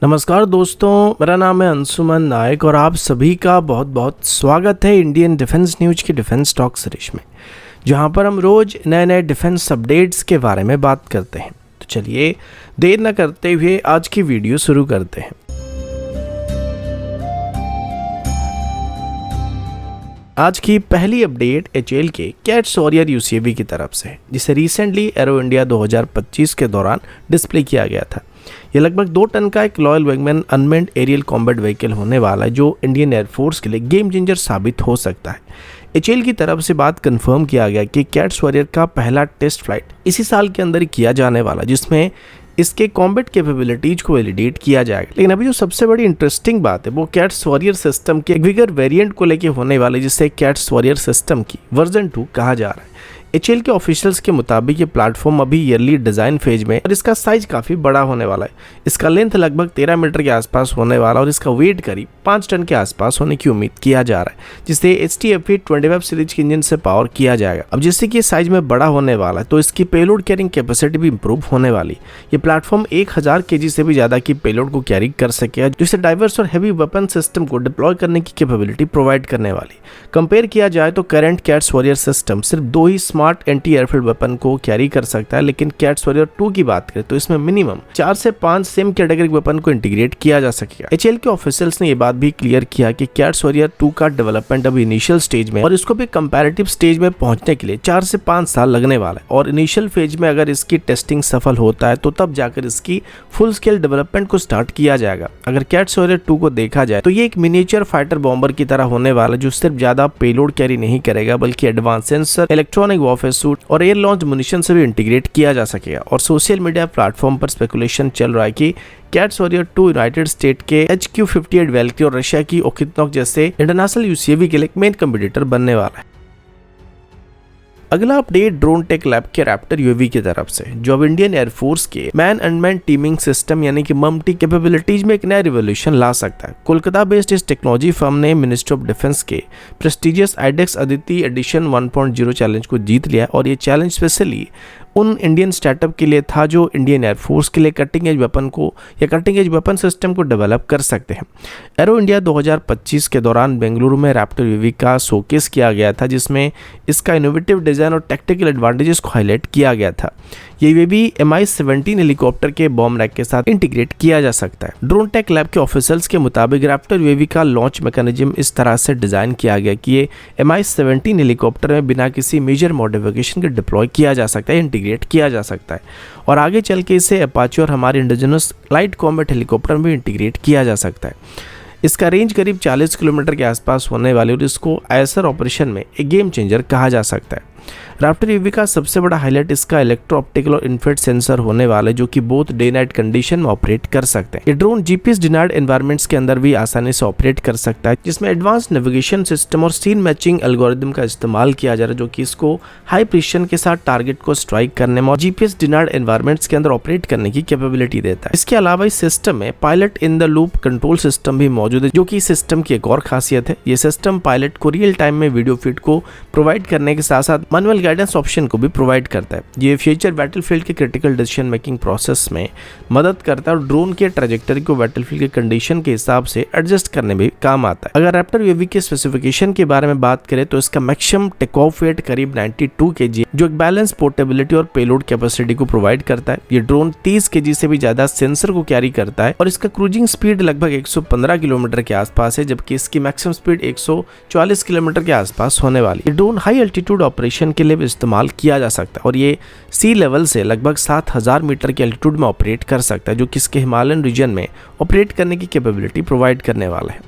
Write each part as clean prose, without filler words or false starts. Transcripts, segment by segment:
नमस्कार दोस्तों, मेरा नाम है अंशुमन नायक और आप सभी का बहुत बहुत स्वागत है इंडियन डिफेंस न्यूज की डिफेंस टॉक सीरीज में, जहां पर हम रोज नए नए डिफेंस अपडेट्स के बारे में बात करते हैं। तो चलिए देर न करते हुए आज की वीडियो शुरू करते हैं। आज की पहली अपडेट एचएएल के कैट्स वॉरियर यूसीवी की तरफ से है, जिसे रिसेंटली एरो इंडिया 2025 के दौरान डिस्प्ले किया गया था। यह लगभग 2 टन का एक loyal wingman unmanned aerial combat vehicle होने वाला है, जो इंडियन एयरफोर्स के लिए गेम चेंजर साबित हो सकता है। एचएएल की तरफ से बात कंफर्म किया गया कि कैट्स वॉरियर का पहला टेस्ट फ्लाइट इसी साल के अंदर ही किया जाने वाला, जिसमें इसके कॉम्बैट कैपेबिलिटीज को वैलिडेट किया जाएगा। लेकिन अभी जो सबसे बड़ी इंटरेस्टिंग बात है वो कैट्स वॉरियर सिस्टम के एक बिगर वेरिएंट को लेके होने वाले, जिसे कैट्स वॉरियर सिस्टम की वर्जन 2 कहा जा रहा है। एचएएल के ऑफिशियल्स के मुताबिक ये प्लेटफॉर्म अभी ईयरली डिजाइन फेज में और इसका साइज काफी बड़ा होने वाला है। इसका लेंथ लगभग 13 मीटर के आसपास होने वाला और इसका वेट करीब 5 टन के आसपास होने की उम्मीद किया जा रहा है, जिसे HTFE 25 सीरीज के इंजन से पावर किया जाएगा। अब जैसे कि साइज में बड़ा होने वाला है तो इसकी पेलोड कैरिंग कैपेसिटी भी इंप्रूव होने वाली। ये प्लेटफॉर्म 1000 kg से भी ज्यादा की पेलोड को कैरी कर सकेगा, जिससे डाइवर्स और हैवी वेपन सिस्टम को डिप्लॉय करने की कैपेबिलिटी प्रोवाइड करने वाली। कंपेयर किया जाए तो करंट कैट्स वॉरियर सिस्टम सिर्फ 2 ही स्मार्ट एंटी एयरफील्ड वेपन को कैरी कर सकता है, लेकिन कैट्स वॉरियर 2 की बात करें तो इसमें मिनिमम 4 से 5 सेम कैटेगरी वेपन को इंटीग्रेट किया जा सकेगा। एचएएल के ऑफिशियल्स ने यह बात भी क्लियर किया कि कैट्स वॉरियर 2 का डेवलपमेंट अभी इनिशियल स्टेज में और इसको भी कंपैरेटिव स्टेज में पहुंचने के लिए 4 से 5 साल लगने वाला है। और इनिशियल फेज में अगर इसकी टेस्टिंग सफल होता है तो तब जाकर इसकी फुल स्केल डेवलपमेंट को स्टार्ट किया जाएगा। अगर कैट्स वॉरियर 2 को देखा जाए तो ये एक मिनिएचर फाइटर बॉम्बर की तरह होने वाला, जो सिर्फ ज्यादा पेलोड कैरी नहीं करेगा बल्कि advance sensor, electronic warfare suit और एयर लॉन्च मुनिशन से भी इंटीग्रेट किया जा सकेगा। और सोशल मीडिया प्लेटफॉर्म पर स्पेकुलेशन चल रहा है कि कैट्स वॉरियर 2 यूनाइटेड स्टेट के HQ-58 वैल्क्यरी और रशिया की ओकिनोक जैसे इंटरनेशनल यूसीवी के लिए मेन कंपटीटर बनने वाला है। अगला अपडेट ड्रोन टेक लैब के रैप्टर यूएवी की तरफ से, जो अब इंडियन एयरफोर्स के मैन अनमैन टीमिंग सिस्टम यानी कि मम्टी कैपेबिलिटीज में एक नया रिवोल्यूशन ला सकता है। कोलकाता बेस्ड इस टेक्नोलॉजी फर्म ने मिनिस्ट्री ऑफ डिफेंस के prestigious iDEX Aditi edition 1.0 challenge को जीत लिया और ये चैलेंज स्पेशली उन इंडियन स्टार्टअप के लिए था जो इंडियन एयरफोर्स के लिए कटिंग एज वेपन को या कटिंग एज वेपन सिस्टम को डेवलप कर सकते हैं। एरो इंडिया 2025 के दौरान बेंगलुरु में रैप्टर यूएवी का शोकेस किया गया था, जिसमें इसका इनोवेटिव डिजाइन और टेक्निकल एडवांटेजेस को हाईलाइट किया गया था। ये यूएवी MI-17 हेलीकॉप्टर के बॉम्ब रैक के साथ इंटीग्रेट किया जा सकता है। ड्रोन टेक लैब के ऑफिशियल्स के मुताबिक रैप्टर यूएवी का लॉन्च मैकेनिज्म इस तरह से डिजाइन किया गया कि ये MI-17 हेलीकॉप्टर में बिना किसी मेजर मॉडिफिकेशन के डिप्लॉय किया जा सकता है, इंटीग्रेट किया जा सकता है और आगे चल के इसे अपाचे और हमारे इंडिजिनस लाइट कॉम्बैट हेलीकॉप्टर में इंटीग्रेट किया जा सकता है। इसका रेंज करीब 40 किलोमीटर के आसपास होने वाली और इसको आईएसआर ऑपरेशन में एक गेम चेंजर कहा जा सकता है। रैप्टर यूएवी का सबसे बड़ा हाईलाइट इसका इलेक्ट्रो ऑप्टिकल और इन्फ्रारेड सेंसर होने वाला है, जो कि बोथ डे नाइट कंडीशन में ऑपरेट कर सकते हैं। ये ड्रोन जीपीएस डिनाइड एनवायरमेंट्स के अंदर भी आसानी से ऑपरेट कर सकता है, जिसमें एडवांस नेविगेशन सिस्टम और सीन मैचिंग एल्गोरिथम का इस्तेमाल किया जा रहा है, जो कि इसको हाई प्रिसिशन के साथ टारगेट को स्ट्राइक करने में और जीपीएस डिनाइड एनवायरमेंट्स के अंदर ऑपरेट करने की कैपेबिलिटी देता है। इसके अलावा इस सिस्टम में pilot in the loop control system भी मौजूद है, जो कि इस सिस्टम की एक और खासियत है। ये सिस्टम पायलट को रियल टाइम में वीडियो फीड को प्रोवाइड करने के साथ साथ मैनुअल गाइडेंस ऑप्शन को भी प्रोवाइड करता है। ये फीचर बैटलफील्ड के क्रिटिकल डिसीजन मेकिंग प्रोसेस में मदद करता है और ड्रोन के ट्रैजेक्टरी को बैटलफील्ड के कंडीशन के हिसाब से एडजस्ट करने में काम आता है। अगर रैप्टर यूएवी के स्पेसिफिकेशन के बारे में बात करें तो इसका मैक्सिमम टेक ऑफ वेट करीब 92 kg, जो एक बैलेंस पोर्टेबिलिटी और पेलोड कैपेसिटी को प्रोवाइड करता है। ये ड्रोन 30 kg से भी ज्यादा सेंसर को कैरी करता है और इसका क्रूजिंग स्पीड लगभग 115 किलोमीटर के आसपास है, जबकि इसकी मैक्सिमम स्पीड 140 किलोमीटर के आसपास होने वाली है। ड्रोन हाई एल्टीट्यूड ऑपरेशन के लिए भी इस्तेमाल किया जा सकता है और ये सी लेवल से लगभग 7000 मीटर के एल्टीट्यूड में ऑपरेट कर सकता है, जो कि इसके हिमालयन रीजन में ऑपरेट करने की कैपेबिलिटी प्रोवाइड करने वाला है।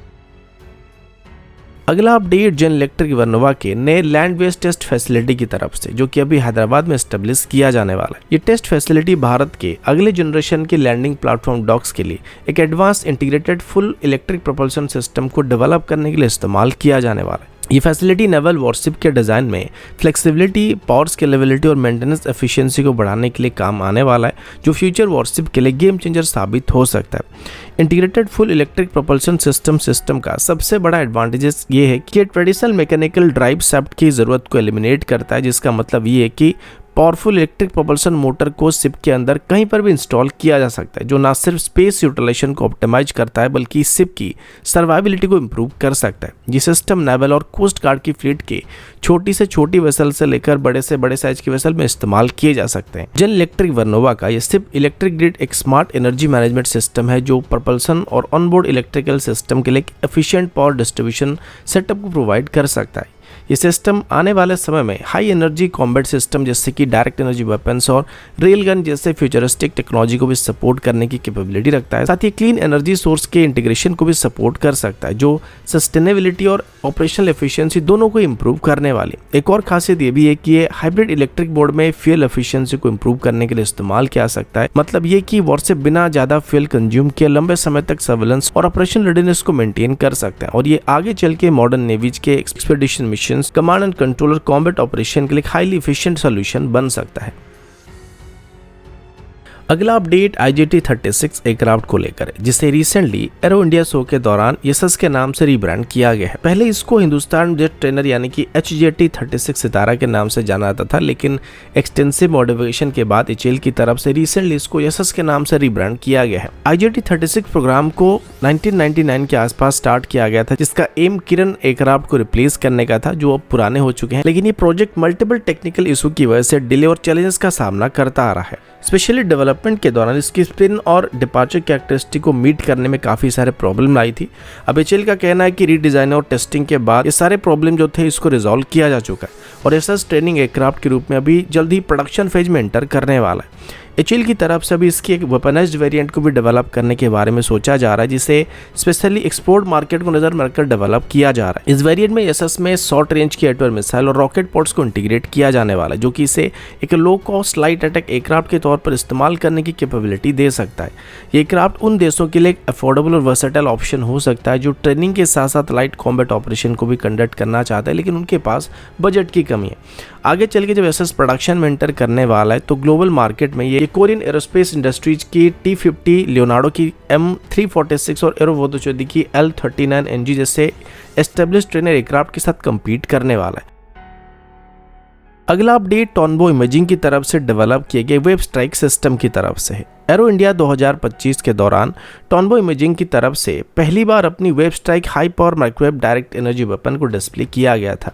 अगला अपडेट जनरल इलेक्ट्रिक वर्नोवा के नए लैंड बेस्ड टेस्ट फैसिलिटी की तरफ से, जो कि अभी हैदराबाद में एस्टेब्लिश किया जाने वाला है। ये टेस्ट फैसिलिटी भारत के अगले जनरेशन के लैंडिंग प्लेटफॉर्म डॉक्स के लिए एक advance integrated full electric propulsion system को डेवलप करने के लिए इस्तेमाल किया जाने वाला है। ये फैसिलिटी नेवल वॉरशिप के डिज़ाइन में फ्लेक्सिबिलिटी, पावर स्केलेबिलिटी और मेंटेनेंस एफिशिएंसी को बढ़ाने के लिए काम आने वाला है, जो फ्यूचर वॉरशिप के लिए गेम चेंजर साबित हो सकता है। Integrated full electric propulsion system का सबसे बड़ा एडवांटेजेस ये है कि ट्रेडिशनल मैकेनिकल ड्राइव शाफ्ट की ज़रूरत को एलिमिनेट करता है, जिसका मतलब ये है कि पावरफुल इलेक्ट्रिक propulsion मोटर को शिप के अंदर कहीं पर भी इंस्टॉल किया जा सकता है, जो ना सिर्फ स्पेस यूटिलाइजेशन को ऑप्टिमाइज करता है बल्कि शिप की सर्वाइबिलिटी को इम्प्रूव कर सकता है। ये सिस्टम नेवल और कोस्ट गार्ड की फ्लीट के छोटी से छोटी वेसल से लेकर बड़े से बड़े साइज की वेसल में इस्तेमाल किए जा सकते हैं। जेन इलेक्ट्रिक वर्नोवा का ये शिप इलेक्ट्रिक ग्रिड एक स्मार्ट एनर्जी मैनेजमेंट सिस्टम है जो propulsion और ऑनबोर्ड इलेक्ट्रिकल सिस्टम के लिए एफिशिएंट पावर डिस्ट्रीब्यूशन सेटअप को प्रोवाइड कर सकता है। ये सिस्टम आने वाले समय में हाई एनर्जी कॉम्बैट सिस्टम जैसे कि डायरेक्ट एनर्जी वेपन्स और रेल गन जैसे फ्यूचरिस्टिक टेक्नोलॉजी को भी सपोर्ट करने की कैपेबिलिटी रखता है। साथ ही क्लीन एनर्जी सोर्स के इंटीग्रेशन को भी सपोर्ट कर सकता है, जो सस्टेनेबिलिटी और ऑपरेशनल एफिशिएंसी दोनों को इम्प्रूव करने वाली। एक और खासियत ये भी है कि ये हाइब्रिड इलेक्ट्रिक बोर्ड में फ्यूल एफिशिएंसी को इम्प्रूव करने के लिए इस्तेमाल किया जा सकता है। मतलब ये कि वॉरशिप बिना ज्यादा फ्यूल कंज्यूम किए लंबे समय तक सर्वेलेंस और ऑपरेशन रेडीनेस को मेंटेन कर सकते हैं, और ये आगे चल के मॉडर्न नेवीज के expedition mission, command and controller combat operation के लिए हाईली एफिशिएंट सॉल्यूशन बन सकता है। अगला अपडेट IJT-36 एयरक्राफ्ट को लेकर है, जिसे रिसेंटली एरो इंडिया शो के दौरान यशस के नाम से रीब्रांड किया गया है। पहले इसको हिंदुस्तान जेट ट्रेनर यानी कि HJT-36 सितारा के नाम से जाना जाता था, लेकिन एक्सटेंसिव मॉडिफिकेशन के बाद HAL की तरफ से रिसेंटली इसको यशस के नाम से रीब्रांड किया गया है। IJT-36 प्रोग्राम को 1999 के आसपास स्टार्ट किया गया था, जिसका एम किरण एयरक्राफ्ट को रिप्लेस करने का था, जो अब पुराने हो चुके हैं। लेकिन ये प्रोजेक्ट मल्टीपल टेक्निकल इशू की वजह से डिले और चैलेंजेस का सामना करता आ रहा है। स्पेशली डेवलपमेंट के दौरान इसकी स्पिन और डिपार्चर कैरेक्टरिस्टिक को मीट करने में काफ़ी सारे प्रॉब्लम आई थी। अब HAL का कहना है कि रीडिज़ाइन और टेस्टिंग के बाद ये सारे प्रॉब्लम जो थे इसको रिजॉल्व किया जा चुका है, और एसएस ट्रेनिंग एयरक्राफ्ट के रूप में अभी जल्द ही प्रोडक्शन फेज में एंटर करने वाला है। HAL की तरफ से अभी इसकी एक वेपनाइज्ड वेरिएंट को भी डेवलप करने के बारे में सोचा जा रहा है, जिसे स्पेशली एक्सपोर्ट मार्केट को नजर में रखकर डेवलप किया जा रहा है। इस वेरिएंट में एसएस में शॉर्ट रेंज की एयर मिसाइल और रॉकेट पोर्ट्स को इंटीग्रेट किया जाने वाला है, जो कि इसे एक low cost light attack aircraft के तौर पर इस्तेमाल करने की कैपेबिलिटी दे सकता है। ये एयरक्राफ्ट उन देशों के लिए एक अफोर्डेबल और वर्सेटाइल ऑप्शन हो सकता है जो ट्रेनिंग के साथ साथ लाइट कॉम्बैट ऑपरेशन को भी कंडक्ट करना चाहता है, लेकिन उनके पास बजट की कमी है। आगे चल के जब एसएस प्रोडक्शन में एंटर करने वाला है तो ग्लोबल मार्केट में ये कोरियन एरोस्पेस इंडस्ट्रीज की T-50, लियोनार्डो की M346 और एरोवोदोचोदी की L-39NG जैसे एस्टेब्लिश्ड ट्रेनर एयरक्राफ्ट के साथ compete करने वाला है। अगला अपडेट टॉनबो इमेजिंग की तरफ से डेवलप किए गए वेब स्ट्राइक सिस्टम की तरफ से है। एरो इंडिया 2025 के दौरान टॉनबो इमेजिंग की तरफ से पहली बार अपनी web strike high power microwave direct energy weapon को डिस्प्ले किया गया था।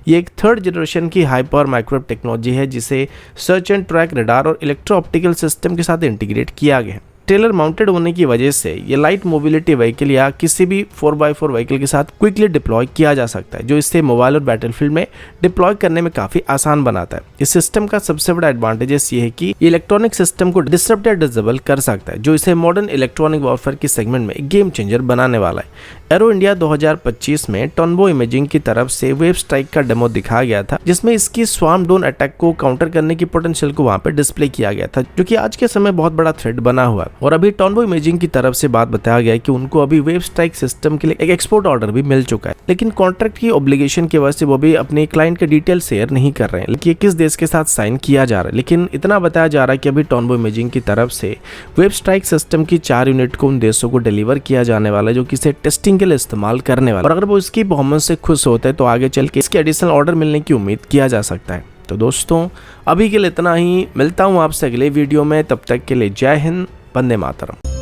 ये एक थर्ड जनरेशन की हाई पावर माइक्रोवेव टेक्नोलॉजी है, जिसे सर्च एंड ट्रैक रडार और इलेक्ट्रो ऑप्टिकल सिस्टम के साथ इंटीग्रेट किया गया है। ट्रेलर माउंटेड होने की वजह से ये लाइट मोबिलिटी व्हीकल या किसी भी 4x4 व्हीकल के साथ क्विकली डिप्लॉय किया जा सकता है, जो इससे मोबाइल और बैटलफील्ड में डिप्लॉय करने में काफी आसान बनाता है। इस सिस्टम का सबसे बड़ा एडवांटेजेस ये है कि ये इलेक्ट्रॉनिक सिस्टम को डिसरप्ट या डिसेबल कर सकता है, जो इसे मॉडर्न इलेक्ट्रॉनिक वॉरफेयर के सेगमेंट में गेम चेंजर बनाने वाला है। एरो इंडिया 2025 में टॉनबो इमेजिंग की तरफ से वेब स्ट्राइक का डेमो दिखाया गया था, जिसमें इसकी स्वार्म ड्रोन अटैक को काउंटर करने की पोटेंशियल को वहां पे डिस्प्ले किया गया था, जो कि आज के समय बहुत बड़ा थ्रेट बना हुआ है। और अभी टॉनबो इमेजिंग की तरफ से बात बताया गया है कि उनको अभी वेब स्ट्राइक सिस्टम के लिए एक एक्सपोर्ट ऑर्डर भी मिल चुका है, लेकिन कॉन्ट्रैक्ट की ऑब्लिगेशन की वजह से वो भी अपने क्लाइंट के डिटेल शेयर नहीं कर रहे हैं कि किस देश के साथ साइन किया जा रहा है। लेकिन इतना बताया जा रहा है कि अभी टॉनबो इमेजिंग की तरफ से वेब स्ट्राइक सिस्टम की 4 यूनिट को उन देशों को डिलीवर किया जाने वाला है, जो कि इसे टेस्टिंग के लिए इस्तेमाल करने वाला। और अगर वो इसकी परफॉर्मेंस से खुश होते हैं तो आगे चल के इसके एडिशनल ऑर्डर मिलने की उम्मीद किया जा सकता है। तो दोस्तों अभी के लिए इतना ही, मिलता हूँ आपसे अगले वीडियो में, तब तक के लिए जय हिंद, वंदे मातरम।